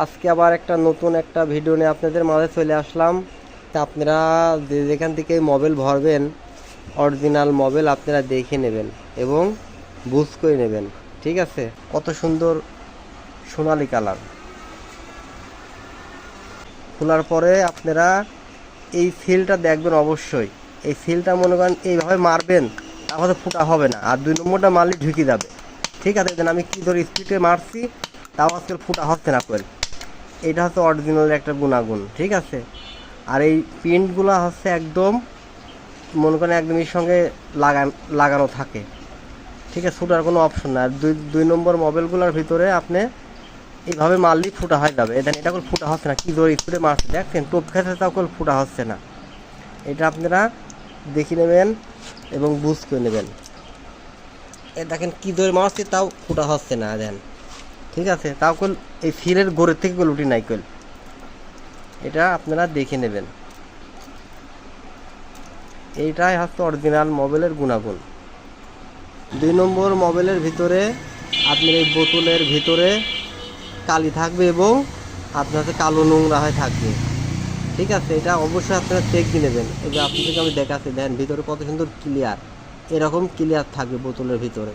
আজকে আবার নতুন একটা ভিডিও নিয়ে আপনাদের মাঝে চলে আসলাম। তা আপনারা যেখান থেকে মোবাইল ভরবেন অরিজিনাল মোবাইল আপনারা দেখে নেবেন এবং বুঝ করে নেবেন। ঠিক আছে, কত সুন্দর সোনালি কালার। খোলার পরে আপনারা এই সিলটা দেখবেন অবশ্যই। এই সিলটা মনে করেন এইভাবে মারবেন, তাহলে ফুটা হবে না, আর 2 নম্বরটা মারলে ঢুকে যাবে। ঠিক আছে, আমি কি ধরে স্পিডে মারছি, তাও আজকাল ফুটা হচ্ছে না কোয়েল। এটা হচ্ছে অরিজিনাল একটা গুণাগুণ। ঠিক আছে, আর এই প্রিন্টগুলো হচ্ছে একদম মনে করেন একদম এর সঙ্গে লাগানো থাকে। ঠিক আছে, ফুটার কোনো অপশন না। আর দুই নম্বর মোবাইলগুলোর ভিতরে আপনি এইভাবে মারলেই ফুটা হয়ে যাবে। এটা করে ফুটা হচ্ছে না, কি জোরে স্পিডে মারছে দেখছেন, টোপ খেতে তাও করে ফুটা হচ্ছে না। এটা আপনারা দেখে নেবেন এবং বুঝ করে নেবেন। দেখেন কি জোরে মারছে, তাও ফুটা হচ্ছে না দেন। ঠিক আছে, তাও কল এই ফিলের গোড়ের থেকে কল উঠি নাই কল। এটা আপনারা দেখে নেবেন। এইটাই হচ্ছে অরিজিনাল মোবাইলের গুণাগুণ। 2 নম্বর মোবাইলের ভিতরে আপনার এই বোতলের ভিতরে কালি থাকবে এবং আপনার হচ্ছে কালো নোংরা হয়ে থাকবে। ঠিক আছে, এটা অবশ্যই আপনারা চেক দিয়ে নেবেন। এই যে আপনাদেরকে আমি দেখাচ্ছি, দেখেন ভিতরে কত সুন্দর ক্লিয়ার, এরকম ক্লিয়ার থাকবে বোতলের ভিতরে।